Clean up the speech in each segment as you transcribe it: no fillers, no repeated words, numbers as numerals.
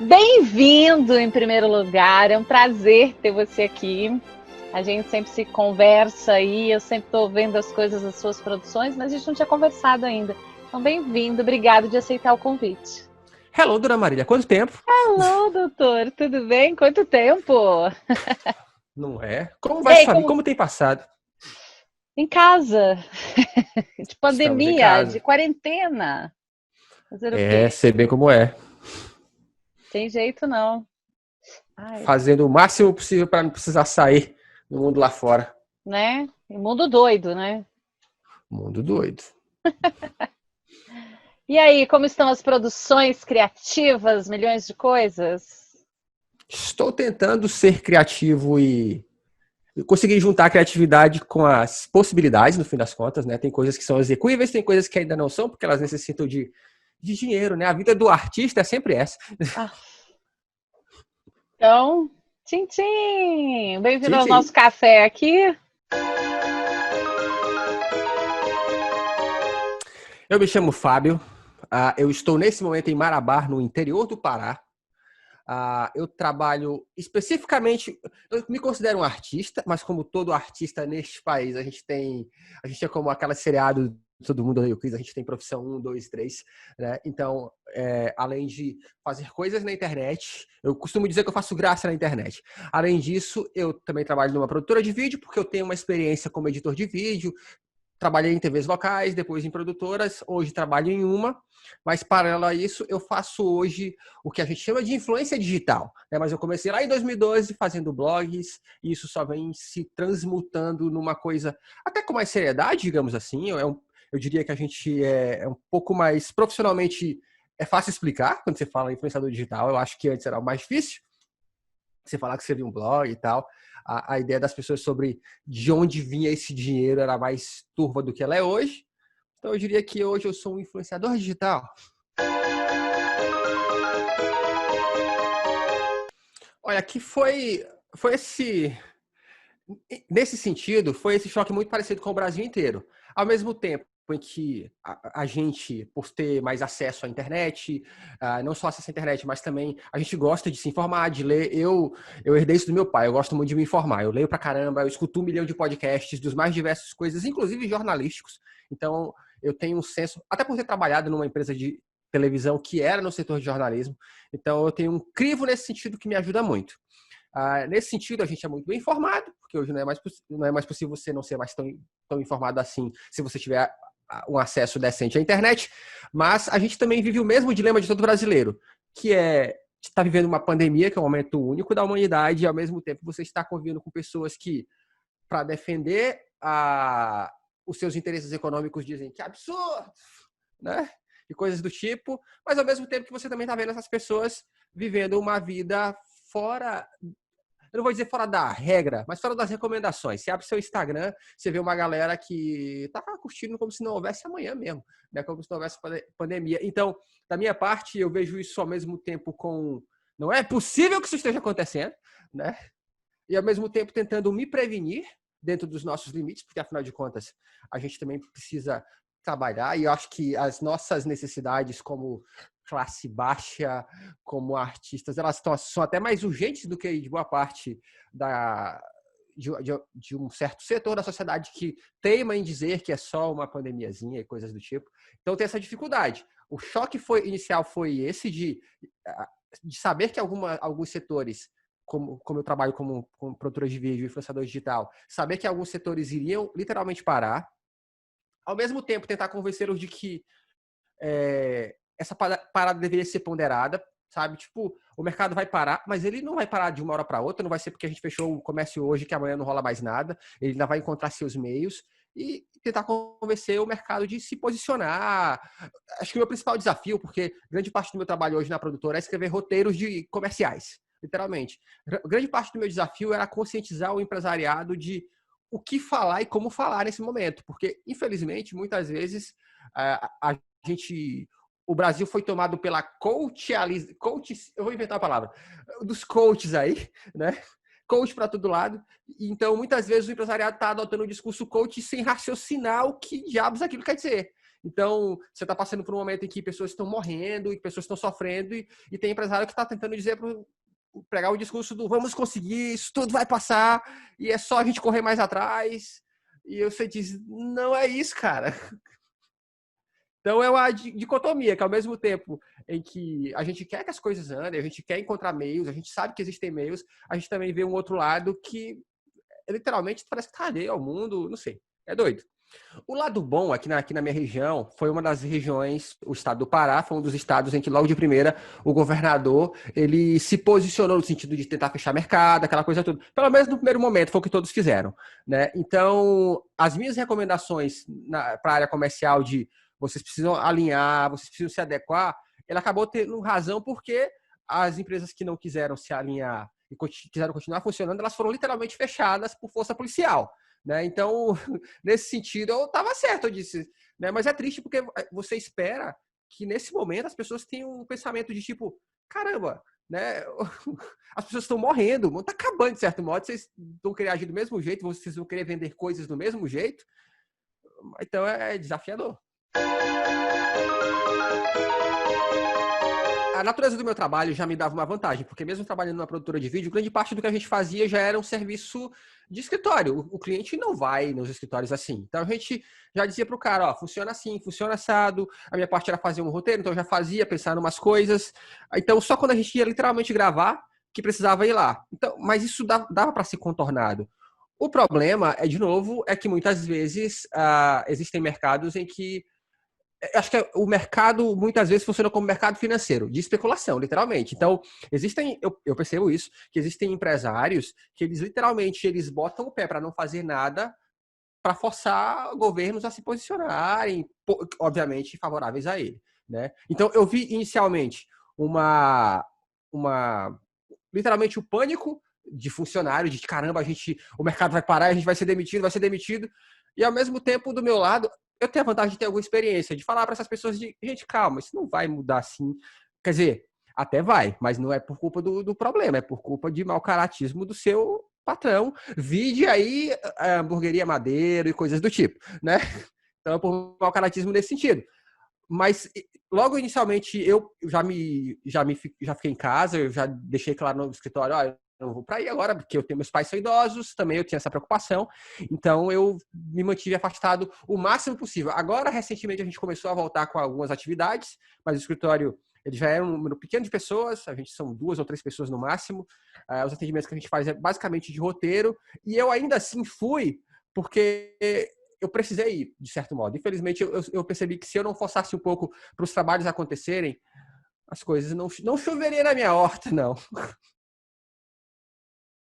Bem-vindo em primeiro lugar, é um prazer ter você aqui. A gente sempre se conversa aí, eu sempre estou vendo as coisas das suas produções, mas a gente não tinha conversado ainda. Então, bem-vindo, obrigado de aceitar o convite. Hello, dona Marília, quanto tempo? Alô, doutor, tudo bem? Quanto tempo? Não é? Como vai Ei, sua vida? como... Como tem passado? Em casa, de Estamos em pandemia, de casa. quarentena. Fazer o É, quê? sei bem como é. Tem jeito não. Ai, Fazendo o máximo possível para não precisar sair do mundo lá fora. né? Mundo doido, né? Mundo doido. E aí, como estão as produções criativas, milhões de coisas? Estou tentando ser criativo e conseguir juntar a criatividade com as possibilidades, no fim das contas, né? Tem coisas que são execuíveis, tem coisas que ainda não são, porque elas necessitam de dinheiro, né? A vida do artista é sempre essa. Ah, então, tchim, tchim! Bem-vindo Sim, ao nosso sim. café aqui. Eu me chamo Fábio. Eu estou nesse momento em Marabá, no interior do Pará. Eu trabalho especificamente, eu me considero um artista, mas como todo artista neste país, a gente é como aquela seriado Todo Mundo Odeia o Chris, a gente tem profissão um, dois, três, né? Então, além de fazer coisas na internet, eu costumo dizer que eu faço graça na internet. Além disso, eu também trabalho numa produtora de vídeo, porque eu tenho uma experiência como editor de vídeo, trabalhei em TVs locais, depois em produtoras, hoje trabalho em uma, mas paralelo a isso, eu faço hoje o que a gente chama de influência digital, né? Mas eu comecei lá em 2012 fazendo blogs, e isso só vem se transmutando numa coisa até com mais seriedade, digamos assim. Eu diria que a gente é um pouco mais profissionalmente, é fácil explicar quando você fala influenciador digital. Eu acho que antes era o mais difícil, você falar que você viu um blog e tal. A ideia das pessoas sobre de onde vinha esse dinheiro era mais turva do que ela é hoje. Então eu diria que hoje eu sou um influenciador digital. Olha, que foi esse nesse sentido, foi esse choque muito parecido com o Brasil inteiro. Ao mesmo tempo em que a gente, por ter mais acesso à internet, não só acesso à internet, mas também a gente gosta de se informar, de ler. Eu herdei isso do meu pai, eu gosto muito de me informar. Eu leio pra caramba, eu escuto 1 milhão de podcasts dos mais diversas coisas, inclusive jornalísticos. Então, eu tenho um senso, até por ter trabalhado numa empresa de televisão que era no setor de jornalismo, então eu tenho um crivo nesse sentido que me ajuda muito. Nesse sentido, a gente é muito bem informado, porque hoje não é mais possível você não ser mais tão informado assim se você tiver um acesso decente à internet. Mas a gente também vive o mesmo dilema de todo brasileiro, que é estar vivendo uma pandemia, que é um momento único da humanidade, e ao mesmo tempo você está convivendo com pessoas que, para defender os seus interesses econômicos, dizem que absurdo, né? E coisas do tipo, mas ao mesmo tempo que você também está vendo essas pessoas vivendo uma vida fora, eu não vou dizer fora da regra, mas fora das recomendações. Você abre seu Instagram, você vê uma galera que tá curtindo como se não houvesse amanhã mesmo, né? Como se não houvesse pandemia. Então, da minha parte, eu vejo isso ao mesmo tempo com não é possível que isso esteja acontecendo, né? E ao mesmo tempo tentando me prevenir dentro dos nossos limites, porque afinal de contas, a gente também precisa trabalhar, e eu acho que as nossas necessidades como classe baixa, como artistas, são até mais urgentes do que de boa parte da, de um certo setor da sociedade que teima em dizer que é só uma pandemiazinha e coisas do tipo. Então tem essa dificuldade. O choque inicial foi esse de saber que alguns setores, como eu trabalho como produtora de vídeo e influenciador digital, saber que alguns setores iriam literalmente parar, ao mesmo tempo tentar convencê-los de que essa parada deveria ser ponderada, sabe? Tipo, o mercado vai parar, mas ele não vai parar de uma hora para outra, não vai ser porque a gente fechou o comércio hoje que amanhã não rola mais nada, ele ainda vai encontrar seus meios e tentar convencer o mercado de se posicionar. Acho que o meu principal desafio, porque grande parte do meu trabalho hoje na produtora é escrever roteiros de comerciais, literalmente. Grande parte do meu desafio era conscientizar o empresariado de o que falar e como falar nesse momento, porque, infelizmente, muitas vezes a gente, o Brasil foi tomado pela coach, eu vou inventar a palavra, dos coaches aí, né? Coach para todo lado. Então, muitas vezes o empresariado está adotando um discurso coach sem raciocinar o que diabos aquilo quer dizer. Então, você está passando por um momento em que pessoas estão morrendo e pessoas estão sofrendo e tem empresário que está tentando dizer pregar o discurso do vamos conseguir, isso tudo vai passar e é só a gente correr mais atrás. E você diz, não é isso, cara. Então é uma dicotomia, que ao mesmo tempo em que a gente quer que as coisas andem, a gente quer encontrar meios, a gente sabe que existem meios, a gente também vê um outro lado que literalmente parece que tá alheio ao mundo, não sei, é doido. O lado bom aqui na minha região foi uma das regiões, o estado do Pará foi um dos estados em que logo de primeira o governador ele se posicionou no sentido de tentar fechar mercado, aquela coisa toda. Pelo menos no primeiro momento foi o que todos fizeram, né? Então, as minhas recomendações para a área comercial de vocês precisam alinhar, vocês precisam se adequar, ele acabou tendo razão porque as empresas que não quiseram se alinhar e quiseram continuar funcionando, elas foram literalmente fechadas por força policial. Né? Então, nesse sentido, eu estava certo, eu disse. Né? Mas é triste porque você espera que, nesse momento, as pessoas tenham um pensamento de tipo, caramba, né? As pessoas estão morrendo, está acabando de certo modo, vocês vão querer agir do mesmo jeito, vocês vão querer vender coisas do mesmo jeito. Então, é desafiador. A natureza do meu trabalho já me dava uma vantagem, porque mesmo trabalhando numa produtora de vídeo, grande parte do que a gente fazia já era um serviço de escritório. O cliente não vai nos escritórios assim. Então a gente já dizia para o cara, ó, funciona assim, funciona assado. A minha parte era fazer um roteiro, então eu já fazia, pensar em umas coisas. Então só quando a gente ia literalmente gravar que precisava ir lá. Então, mas isso dava para ser contornado. O problema é, de novo, é que muitas vezes existem mercados em que acho que o mercado muitas vezes funciona como mercado financeiro, de especulação, literalmente. Então, eu percebo isso, que existem empresários que eles literalmente eles botam o pé para não fazer nada para forçar governos a se posicionarem, obviamente, favoráveis a ele. Né? Então, eu vi inicialmente literalmente o pânico de funcionário, de caramba, o mercado vai parar, a gente vai ser demitido. E ao mesmo tempo, do meu lado, eu tenho a vantagem de ter alguma experiência, de falar para essas pessoas de, gente, calma, isso não vai mudar assim. Quer dizer, até vai, mas não é por culpa do problema, é por culpa de mau caratismo do seu patrão. Vide aí a hamburgueria Madeiro e coisas do tipo, né? Então é por mau caratismo nesse sentido. Mas logo inicialmente eu já fiquei em casa, eu já deixei claro no escritório, ó, eu não vou para aí agora, porque meus pais são idosos, também eu tinha essa preocupação, então eu me mantive afastado o máximo possível. Agora, recentemente, a gente começou a voltar com algumas atividades, mas o escritório ele já é um número pequeno de pessoas, a gente são 2 ou 3 pessoas no máximo, os atendimentos que a gente faz é basicamente de roteiro, e eu ainda assim fui, porque eu precisei ir, de certo modo. Infelizmente, eu percebi que se eu não forçasse um pouco para os trabalhos acontecerem, as coisas não choveriam na minha horta, não.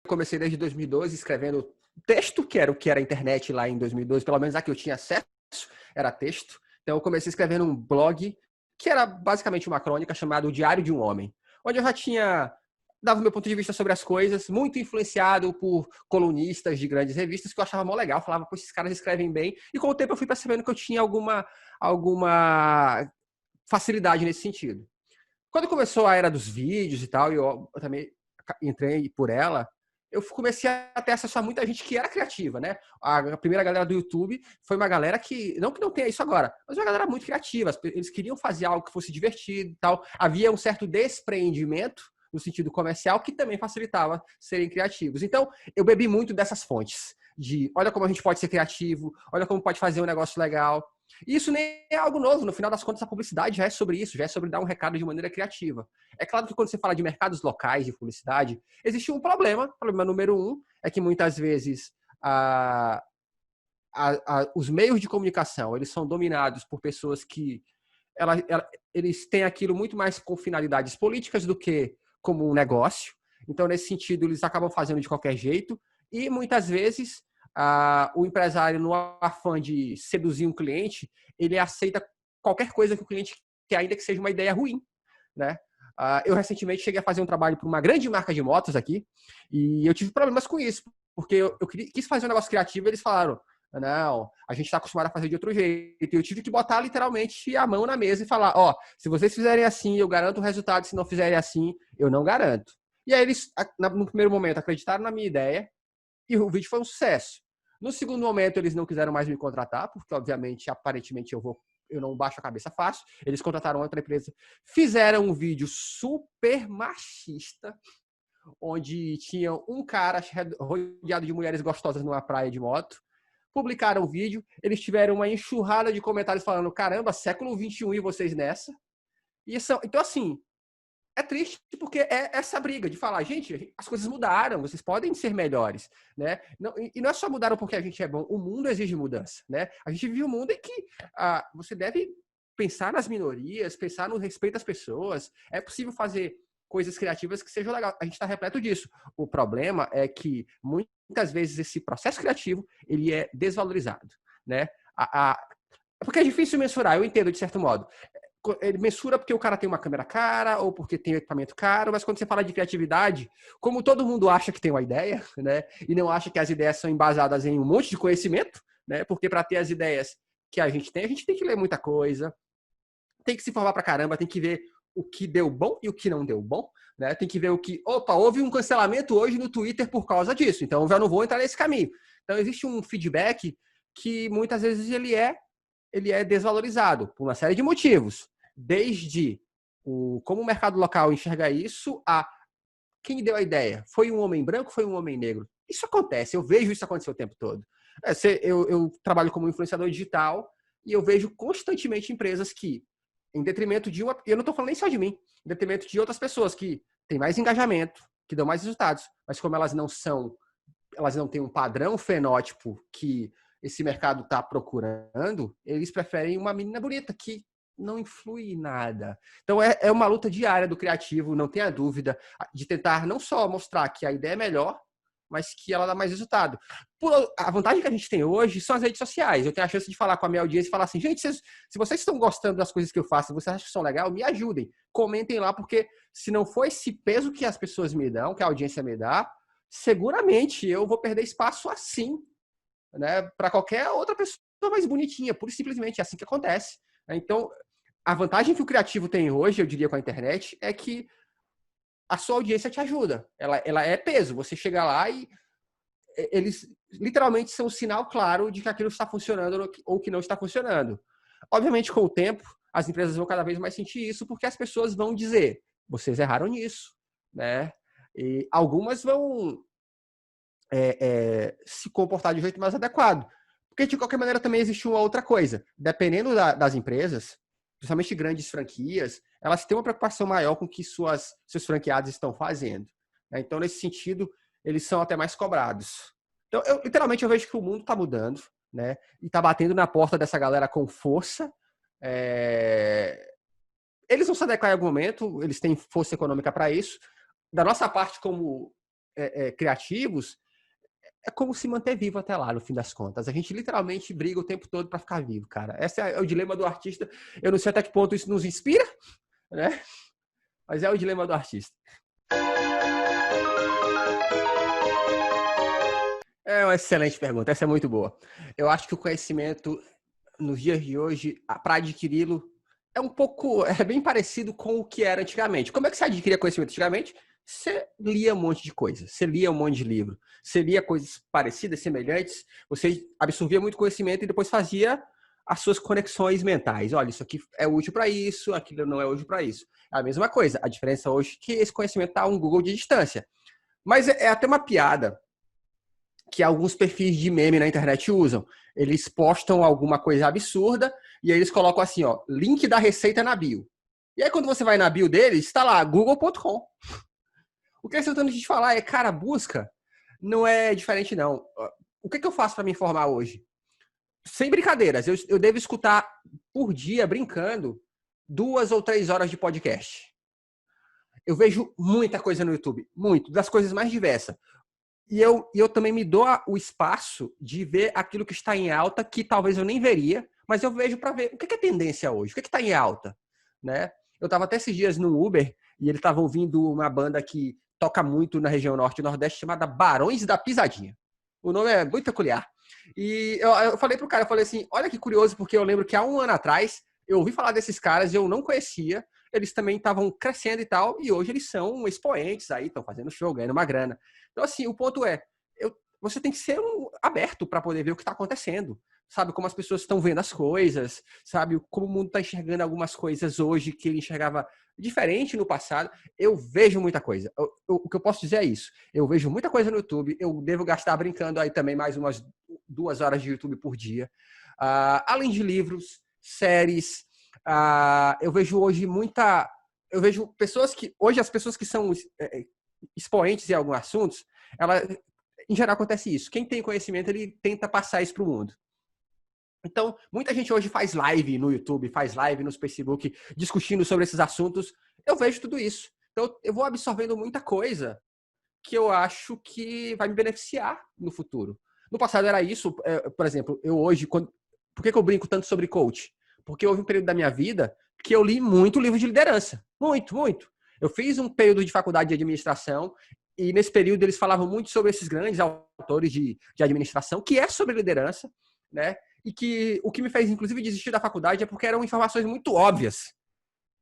Eu comecei desde 2012 escrevendo texto, que era o que era a internet lá em 2012, pelo menos a que eu tinha acesso, era texto. Então eu comecei escrevendo um blog, que era basicamente uma crônica chamada O Diário de um Homem, onde eu já dava o meu ponto de vista sobre as coisas, muito influenciado por colunistas de grandes revistas, que eu achava mó legal, falava, pô, esses caras escrevem bem, e com o tempo eu fui percebendo que eu tinha alguma facilidade nesse sentido. Quando começou a era dos vídeos e tal, e eu também entrei por ela, eu comecei a ter acesso a muita gente que era criativa, né? A primeira galera do YouTube foi uma galera que não tenha isso agora, mas uma galera muito criativa. Eles queriam fazer algo que fosse divertido e tal. Havia um certo despreendimento no sentido comercial que também facilitava serem criativos. Então, eu bebi muito dessas fontes de olha como a gente pode ser criativo, olha como pode fazer um negócio legal. E isso nem é algo novo. No final das contas, a publicidade já é sobre isso, já é sobre dar um recado de maneira criativa. É claro que quando você fala de mercados locais de publicidade, existe um problema. O problema número 1 é que muitas vezes os meios de comunicação eles são dominados por pessoas que eles têm aquilo muito mais com finalidades políticas do que como um negócio. Então, nesse sentido, eles acabam fazendo de qualquer jeito. E muitas vezes o empresário, no afã de seduzir um cliente, ele aceita qualquer coisa que o cliente quer, ainda que seja uma ideia ruim, né? Eu recentemente cheguei a fazer um trabalho para uma grande marca de motos aqui e eu tive problemas com isso, porque eu quis fazer um negócio criativo e eles falaram, não, a gente está acostumado a fazer de outro jeito. E eu tive que botar literalmente a mão na mesa e falar, ó, se vocês fizerem assim, eu garanto o resultado, se não fizerem assim, eu não garanto. E aí eles, no primeiro momento, acreditaram na minha ideia e o vídeo foi um sucesso. No segundo momento, eles não quiseram mais me contratar, porque, obviamente, aparentemente, eu vou eu não baixo a cabeça fácil. Eles contrataram outra empresa, fizeram um vídeo super machista, onde tinha um cara rodeado de mulheres gostosas numa praia de moto. Publicaram o vídeo, eles tiveram uma enxurrada de comentários falando, caramba, século XXI e vocês nessa. Então, assim, é triste porque é essa briga de falar, gente, as coisas mudaram, vocês podem ser melhores, né? E não é só mudaram porque a gente é bom, o mundo exige mudança, né? A gente vive um mundo em que você deve pensar nas minorias, pensar no respeito às pessoas. É possível fazer coisas criativas que sejam legais. A gente está repleto disso. O problema é que muitas vezes esse processo criativo ele é desvalorizado, né? Porque é difícil mensurar, eu entendo de certo modo. Ele mensura porque o cara tem uma câmera cara ou porque tem um equipamento caro, mas quando você fala de criatividade, como todo mundo acha que tem uma ideia, né, e não acha que as ideias são embasadas em um monte de conhecimento, né, porque para ter as ideias que a gente tem que ler muita coisa, tem que se formar pra caramba, tem que ver o que deu bom e o que não deu bom, né, tem que ver houve um cancelamento hoje no Twitter por causa disso, então eu já não vou entrar nesse caminho. Então existe um feedback que muitas vezes ele é desvalorizado por uma série de motivos. Desde como o mercado local enxerga isso, a quem deu a ideia. Foi um homem branco, foi um homem negro? Isso acontece, eu vejo isso acontecer o tempo todo. Eu trabalho como influenciador digital e eu vejo constantemente empresas que, em detrimento de uma... Eu não estou falando nem só de mim, em detrimento de outras pessoas que têm mais engajamento, que dão mais resultados, mas como elas não têm um padrão fenótipo que esse mercado está procurando, eles preferem uma menina bonita que não influi em nada. Então é uma luta diária do criativo, não tenha dúvida, de tentar não só mostrar que a ideia é melhor, mas que ela dá mais resultado. A vantagem que a gente tem hoje são as redes sociais. Eu tenho a chance de falar com a minha audiência e falar assim, gente, se vocês estão gostando das coisas que eu faço, vocês acham que são legais, me ajudem. Comentem lá, porque se não for esse peso que as pessoas me dão, que a audiência me dá, seguramente eu vou perder espaço assim, né, para qualquer outra pessoa mais bonitinha, pura e simplesmente, é assim que acontece. Então, a vantagem que o criativo tem hoje, eu diria, com a internet, é que a sua audiência te ajuda. Ela é peso. Você chega lá e eles literalmente são um sinal claro de que aquilo está funcionando ou que não está funcionando. Obviamente, com o tempo, as empresas vão cada vez mais sentir isso, porque as pessoas vão dizer, vocês erraram nisso, né? E algumas vão se comportar de um jeito mais adequado. Porque, de qualquer maneira, também existe uma outra coisa. Dependendo das empresas, principalmente grandes franquias, elas têm uma preocupação maior com o que seus franqueados estão fazendo. Né? Então, nesse sentido, eles são até mais cobrados. Então, literalmente, eu vejo que o mundo está mudando, né? E está batendo na porta dessa galera com força. Eles vão se adequar em algum momento, eles têm força econômica para isso. Da nossa parte, como criativos, é como se manter vivo até lá, no fim das contas. A gente literalmente briga o tempo todo para ficar vivo, cara. Esse é o dilema do artista. Eu não sei até que ponto isso nos inspira, né? Mas é o dilema do artista. É uma excelente pergunta. Essa é muito boa. Eu acho que o conhecimento, nos dias de hoje, para adquiri-lo, é bem parecido com o que era antigamente. Como é que você adquiria conhecimento antigamente? Você lia um monte de coisa, você lia um monte de livro, você lia coisas parecidas, semelhantes, você absorvia muito conhecimento e depois fazia as suas conexões mentais. Olha, isso aqui é útil para isso, aquilo não é útil para isso. É a mesma coisa. A diferença hoje é que esse conhecimento está a um Google de distância. Mas é até uma piada que alguns perfis de meme na internet usam. Eles postam alguma coisa absurda e aí eles colocam assim, ó, link da receita na bio. E aí quando você vai na bio deles, está lá, google.com. O que eles estão tentando te falar é, cara, busca não é diferente, não. O que eu faço para me informar hoje? Sem brincadeiras, eu devo escutar por dia, brincando, 2 ou 3 horas de podcast. Eu vejo muita coisa no YouTube, muito, das coisas mais diversas. E eu também me dou o espaço de ver aquilo que está em alta, que talvez eu nem veria, mas eu vejo para ver o que é tendência hoje, o que está em alta, né? Eu estava até esses dias no Uber e ele estava ouvindo uma banda que toca muito na região norte e nordeste, chamada Barões da Pisadinha. O nome é muito peculiar. E eu falei pro cara, eu falei assim, olha que curioso, porque eu lembro que há um ano atrás eu ouvi falar desses caras, eu não conhecia, eles também estavam crescendo e tal, e hoje eles são expoentes aí, estão fazendo show, ganhando uma grana. Então, assim, o ponto é, você tem que ser aberto para poder ver o que está acontecendo. sabe? Como as pessoas estão vendo as coisas, sabe? Como o mundo está enxergando algumas coisas hoje que ele enxergava diferente no passado. Eu vejo muita coisa. O que eu posso dizer é isso. Eu vejo muita coisa no YouTube. Eu devo gastar brincando aí também mais umas 2 horas de YouTube por dia. Além de livros, séries. Eu vejo hoje muita... Eu vejo pessoas que... Hoje as pessoas que são expoentes em alguns assuntos, em geral acontece isso. Quem tem conhecimento, ele tenta passar isso para o mundo. Então, muita gente hoje faz live no YouTube, faz live no Facebook, discutindo sobre esses assuntos. Eu vejo tudo isso. Então, eu vou absorvendo muita coisa que eu acho que vai me beneficiar no futuro. No passado era isso, por exemplo, eu hoje... Por que eu brinco tanto sobre coach? Porque houve um período da minha vida que eu li muito livro de liderança. Muito, muito. Eu fiz um período de faculdade de administração e nesse período eles falavam muito sobre esses grandes autores de administração, que é sobre liderança, né? E que o que me fez, inclusive, desistir da faculdade é porque eram informações muito óbvias.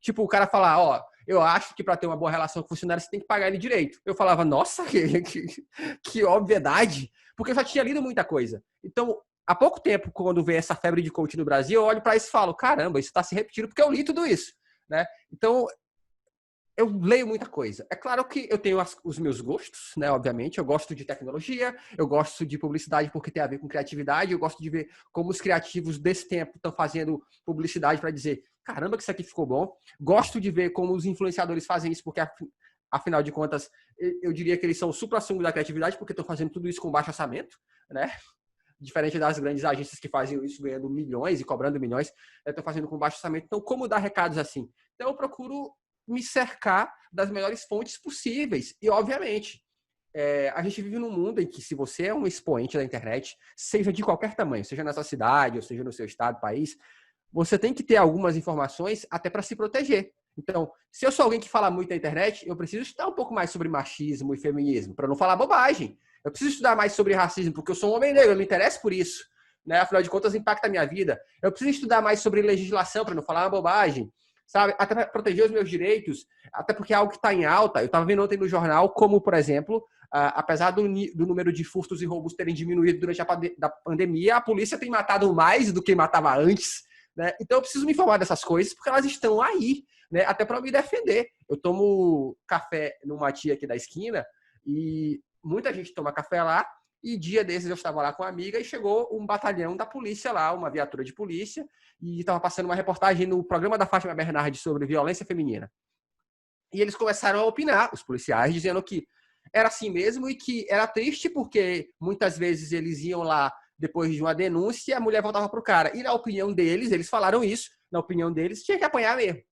Tipo, o cara falar, ó, eu acho que para ter uma boa relação com o funcionário você tem que pagar ele direito. Eu falava, nossa, que obviedade, porque eu já tinha lido muita coisa. Então, há pouco tempo, quando veio essa febre de coaching no Brasil, eu olho para isso e falo, caramba, isso está se repetindo porque eu li tudo isso, né? Então, eu leio muita coisa. É claro que eu tenho os meus gostos, né? Obviamente, eu gosto de tecnologia, eu gosto de publicidade porque tem a ver com criatividade, eu gosto de ver como os criativos desse tempo estão fazendo publicidade para dizer, caramba, que isso aqui ficou bom. Gosto de ver como os influenciadores fazem isso, porque, afinal de contas, eu diria que eles são o supra-sumo da criatividade, porque estão fazendo tudo isso com baixo orçamento, né? Diferente das grandes agências que fazem isso ganhando milhões e cobrando milhões, estão fazendo com baixo orçamento. Então, como dar recados assim? Então, eu procuro me cercar das melhores fontes possíveis. E, obviamente, a gente vive num mundo em que, se você é um expoente da internet, seja de qualquer tamanho, seja na sua cidade, ou seja no seu estado, país, você tem que ter algumas informações até para se proteger. Então, se eu sou alguém que fala muito na internet, eu preciso estudar um pouco mais sobre machismo e feminismo, para não falar bobagem. Eu preciso estudar mais sobre racismo, porque eu sou um homem negro, eu me interesso por isso. Né? Afinal de contas, impacta a minha vida. Eu preciso estudar mais sobre legislação, para não falar uma bobagem. Sabe? Até para proteger os meus direitos, até porque é algo que está em alta. Eu estava vendo ontem no jornal como, por exemplo, apesar do número de furtos e roubos terem diminuído durante a pandemia, a polícia tem matado mais do que matava antes. Né? Então eu preciso me informar dessas coisas porque elas estão aí, né? Até para me defender. Eu tomo café numa tia aqui da esquina e muita gente toma café lá. E dia desses eu estava lá com uma amiga e chegou um batalhão da polícia lá, uma viatura de polícia, e estava passando uma reportagem no programa da Fátima Bernardes sobre violência feminina. E eles começaram a opinar, os policiais, dizendo que era assim mesmo e que era triste porque muitas vezes eles iam lá depois de uma denúncia e a mulher voltava pro cara. E na opinião deles, eles falaram isso, na opinião deles, tinha que apanhar mesmo,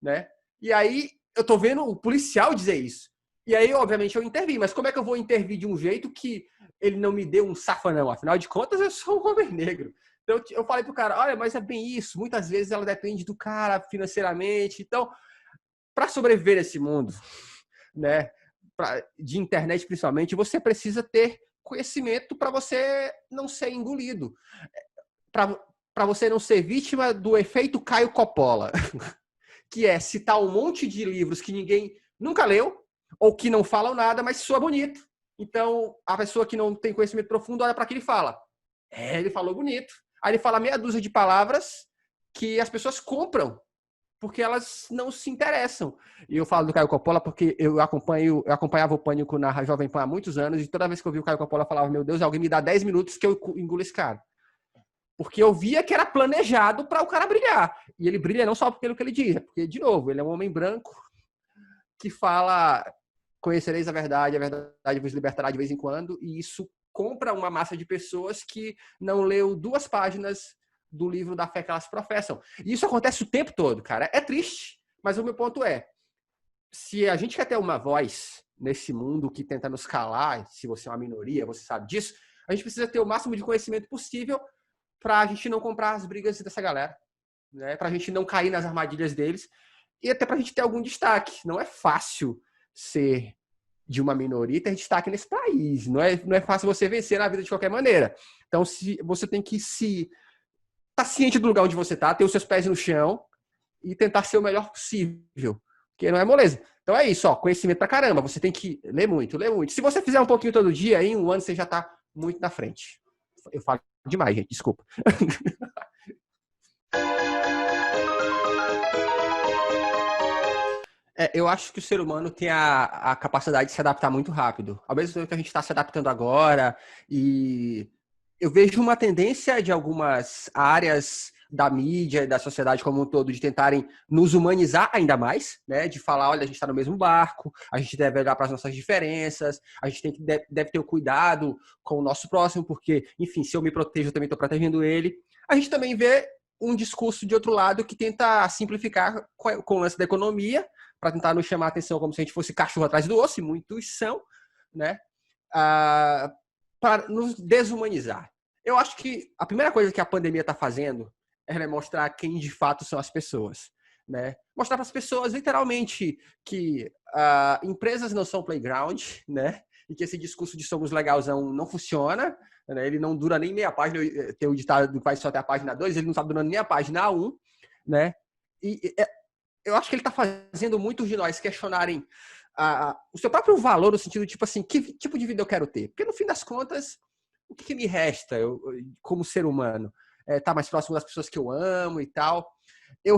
né? E aí eu tô vendo o policial dizer isso. E aí, obviamente, eu intervi. Mas como é que eu vou intervir de um jeito que ele não me deu um safanão? Afinal de contas, eu sou um homem negro. Então, eu falei pro cara, olha, mas é bem isso. Muitas vezes ela depende do cara financeiramente. Então, para sobreviver nesse mundo, né, de internet principalmente, você precisa ter conhecimento para você não ser engolido. Para você não ser vítima do efeito Caio Coppola, que é citar um monte de livros que ninguém nunca leu, ou que não falam nada, mas soa bonito. Então, a pessoa que não tem conhecimento profundo olha para aquilo e fala, ele falou bonito. Aí ele fala meia dúzia de palavras que as pessoas compram, porque elas não se interessam. E eu falo do Caio Coppola porque eu acompanhava o Pânico na Jovem Pan há muitos anos, e toda vez que eu vi o Caio Coppola, eu falava, meu Deus, alguém me dá 10 minutos que eu engulo esse cara. Porque eu via que era planejado para o cara brilhar. E ele brilha não só pelo que ele diz, porque, de novo, ele é um homem branco que fala, conhecereis a verdade vos libertará de vez em quando, e isso compra uma massa de pessoas que não leu 2 páginas do livro da fé que elas professam. E isso acontece o tempo todo, cara. É triste, mas o meu ponto é, se a gente quer ter uma voz nesse mundo que tenta nos calar, se você é uma minoria, você sabe disso, a gente precisa ter o máximo de conhecimento possível para a gente não comprar as brigas dessa galera, né? Para a gente não cair nas armadilhas deles e até para a gente ter algum destaque. Não é fácil ser de uma minoria e ter destaque nesse país. Não é fácil você vencer na vida de qualquer maneira. Então, você tem que estar ciente do lugar onde você está, ter os seus pés no chão e tentar ser o melhor possível. Porque não é moleza. Então é isso, ó, conhecimento pra caramba. Você tem que ler muito, ler muito. Se você fizer um pouquinho todo dia, em um ano você já está muito na frente. Eu falo demais, gente, desculpa. Eu acho que o ser humano tem a capacidade de se adaptar muito rápido. Ao mesmo tempo que a gente está se adaptando agora, e eu vejo uma tendência de algumas áreas da mídia e da sociedade como um todo de tentarem nos humanizar ainda mais, né? De falar, olha, a gente está no mesmo barco, a gente deve olhar para as nossas diferenças, a gente deve ter o cuidado com o nosso próximo, porque, enfim, se eu me protejo, eu também estou protegendo ele. A gente também vê um discurso de outro lado que tenta simplificar com o lance da economia, para tentar nos chamar a atenção como se a gente fosse cachorro atrás do osso, e muitos são, né? Para nos desumanizar. Eu acho que a primeira coisa que a pandemia está fazendo é mostrar quem de fato são as pessoas, né? Mostrar para as pessoas, literalmente, que empresas não são playground, né? E que esse discurso de somos legalzão não funciona, né? Ele não dura nem meia página. Tem o ditado que vai só até a página 2, ele não está durando nem a página 1, né? E eu acho que ele está fazendo muitos de nós questionarem o seu próprio valor, no sentido, tipo assim, que tipo de vida eu quero ter? Porque, no fim das contas, o que me resta, como ser humano? Tá mais próximo das pessoas que eu amo e tal. Eu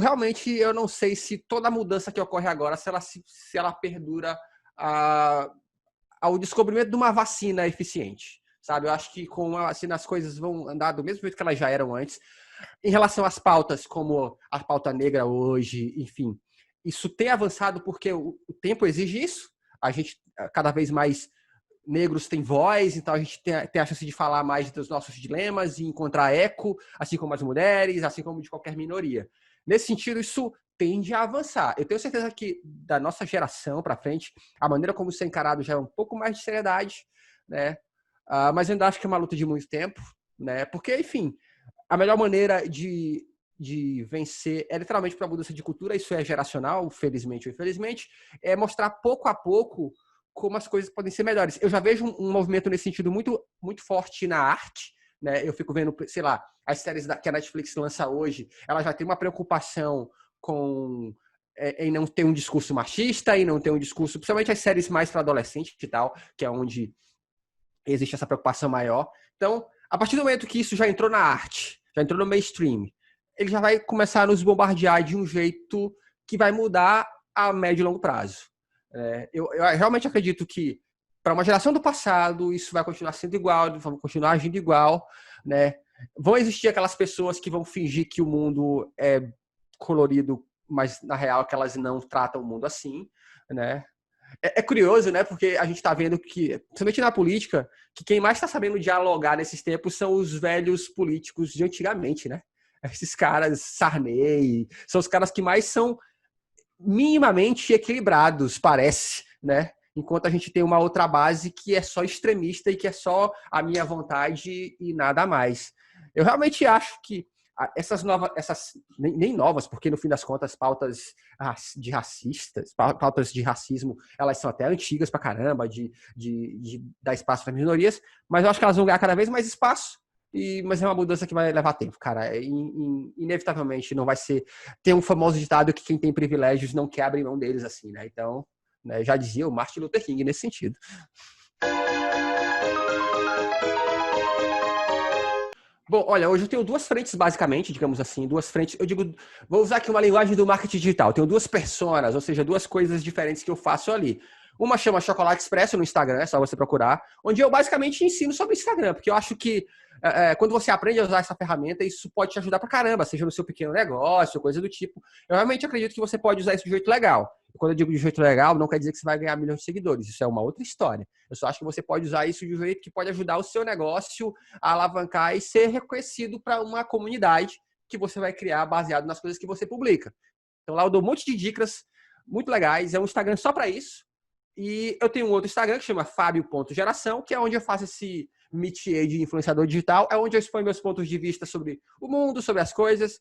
não sei se toda a mudança que ocorre agora, se ela perdura ao descobrimento de uma vacina eficiente, sabe? Eu acho que com a vacina as coisas vão andar do mesmo jeito que elas já eram antes. Em relação às pautas, como a pauta negra hoje, enfim, isso tem avançado porque o tempo exige isso. A gente, cada vez mais negros têm voz, então a gente tem a chance de falar mais dos nossos dilemas e encontrar eco, assim como as mulheres, assim como de qualquer minoria. Nesse sentido, isso tende a avançar. Eu tenho certeza que da nossa geração para frente, a maneira como isso é encarado já é um pouco mais de seriedade, né? Mas eu ainda acho que é uma luta de muito tempo, né? Porque, enfim, a melhor maneira de vencer é literalmente para a mudança de cultura, isso é geracional, felizmente ou infelizmente, é mostrar pouco a pouco como as coisas podem ser melhores. Eu já vejo um movimento nesse sentido muito, muito forte na arte, né? Eu fico vendo, sei lá, as séries que a Netflix lança hoje, ela já tem uma preocupação em não ter um discurso machista, e não ter um discurso, principalmente as séries mais para adolescente e tal, que é onde existe essa preocupação maior. Então, a partir do momento que isso já entrou na arte, já entrou no mainstream, ele já vai começar a nos bombardear de um jeito que vai mudar a médio e longo prazo. Eu realmente acredito que, para uma geração do passado, isso vai continuar sendo igual, vamos continuar agindo igual, né? Vão existir aquelas pessoas que vão fingir que o mundo é colorido, mas na real que elas não tratam o mundo assim, né? É curioso, né? Porque a gente está vendo que, principalmente na política, que quem mais está sabendo dialogar nesses tempos são os velhos políticos de antigamente, né? Esses caras, Sarney, são os caras que mais são minimamente equilibrados, parece, né? Enquanto a gente tem uma outra base que é só extremista e que é só a minha vontade e nada mais. Eu realmente acho que essas nem novas, porque no fim das contas pautas de racistas, pautas de racismo, elas são até antigas pra caramba, de dar espaço para minorias, mas eu acho que elas vão ganhar cada vez mais espaço. Mas é uma mudança que vai levar tempo, cara. Inevitavelmente não vai ser. Tem um famoso ditado que quem tem privilégios não quer abrir mão deles assim, né? Então, né, já dizia o Martin Luther King nesse sentido. Bom, olha, hoje eu tenho duas frentes, basicamente, digamos assim, duas frentes. Eu digo, vou usar aqui uma linguagem do marketing digital. Eu tenho duas personas, ou seja, duas coisas diferentes que eu faço ali. Uma chama Chocolate Expresso no Instagram, é só você procurar, onde eu basicamente ensino sobre Instagram, porque eu acho que quando você aprende a usar essa ferramenta, isso pode te ajudar pra caramba, seja no seu pequeno negócio, coisa do tipo. Eu realmente acredito que você pode usar isso de jeito legal. E quando eu digo de jeito legal, não quer dizer que você vai ganhar milhões de seguidores, isso é uma outra história. Eu só acho que você pode usar isso de um jeito que pode ajudar o seu negócio a alavancar e ser reconhecido para uma comunidade que você vai criar baseado nas coisas que você publica. Então lá eu dou um monte de dicas muito legais, é um Instagram só para isso. E eu tenho um outro Instagram que chama fabio.geração, que é onde eu faço esse métier de influenciador digital, é onde eu exponho meus pontos de vista sobre o mundo, sobre as coisas,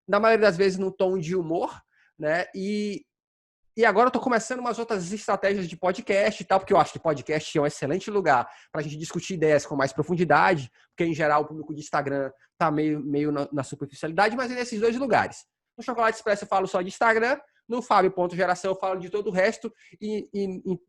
na maioria das vezes num tom de humor, né? E agora eu tô começando umas outras estratégias de podcast e tal, porque eu acho que podcast é um excelente lugar para a gente discutir ideias com mais profundidade, porque em geral o público de Instagram tá meio na superficialidade, mas é nesses dois lugares. No Chocolate Expresso eu falo só de Instagram, No Fábio.geração eu falo de todo o resto e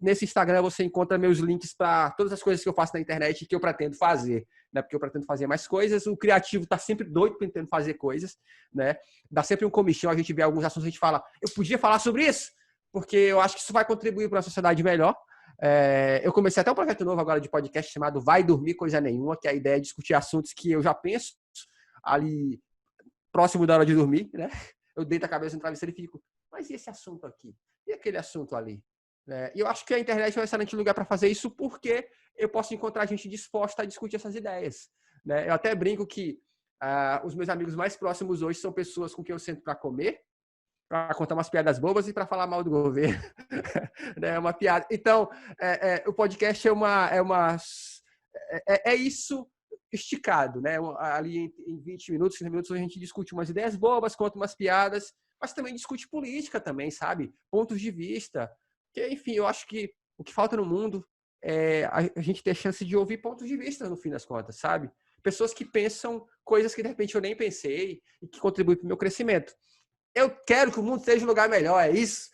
nesse Instagram você encontra meus links para todas as coisas que eu faço na internet e que eu pretendo fazer, né? Porque eu pretendo fazer mais coisas. O criativo está sempre doido tentando fazer coisas, né? Dá sempre um comichão, a gente vê alguns assuntos, a gente fala, eu podia falar sobre isso, porque eu acho que isso vai contribuir para uma sociedade melhor. Eu comecei até um projeto novo agora de podcast chamado Vai Dormir Coisa Nenhuma, que a ideia é discutir assuntos que eu já penso ali próximo da hora de dormir, né? Eu deito a cabeça no travesseiro e fico, mas e esse assunto aqui? E aquele assunto ali? E eu acho que a internet é um excelente lugar para fazer isso porque eu posso encontrar gente disposta a discutir essas ideias, né? Eu até brinco que os meus amigos mais próximos hoje são pessoas com quem eu sento para comer, para contar umas piadas bobas e para falar mal do governo. É uma piada. Então, o podcast é isso esticado, né? Ali em 20 minutos, 15 minutos, a gente discute umas ideias bobas, conta umas piadas, mas também discute política também, sabe? Pontos de vista. Que, enfim, eu acho que o que falta no mundo é a gente ter chance de ouvir pontos de vista, no fim das contas, sabe? Pessoas que pensam coisas que, de repente, eu nem pensei e que contribuem para o meu crescimento. Eu quero que o mundo seja um lugar melhor, é isso.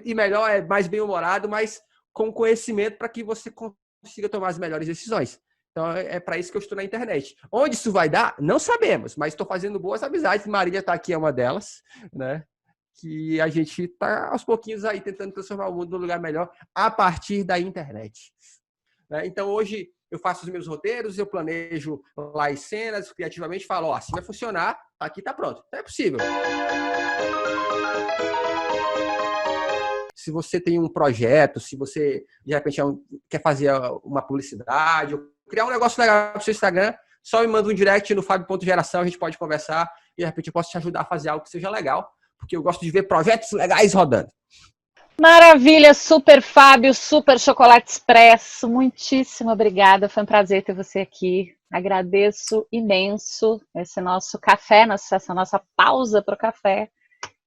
E melhor é mais bem-humorado, mas com conhecimento para que você consiga tomar as melhores decisões. Então, é para isso que eu estou na internet. Onde isso vai dar? Não sabemos, mas estou fazendo boas amizades. Marília está aqui, é uma delas, né? Que a gente está, aos pouquinhos, aí tentando transformar o mundo num lugar melhor a partir da internet. Então, hoje, eu faço os meus roteiros, eu planejo lá as cenas, criativamente, falo, ó, assim vai funcionar, aqui tá pronto. Então, é possível. Se você tem um projeto, se você, de repente, quer fazer uma publicidade, ou criar um negócio legal para o seu Instagram, só me manda um direct no Fábio.geração, a gente pode conversar e, de repente, eu posso te ajudar a fazer algo que seja legal, porque eu gosto de ver projetos legais rodando. Maravilha, super Fábio, super Chocolate Expresso, muitíssimo obrigada, foi um prazer ter você aqui, agradeço imenso esse nosso café, essa nossa pausa para o café,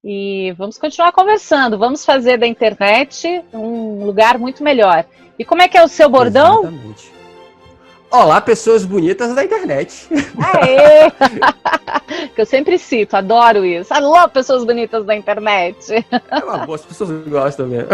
e vamos continuar conversando, vamos fazer da internet um lugar muito melhor. E como é que é o seu bordão? Exatamente. Olá, pessoas bonitas da internet. Aê! Que eu sempre cito, adoro isso. Alô, pessoas bonitas da internet. É uma boa, as pessoas gostam mesmo.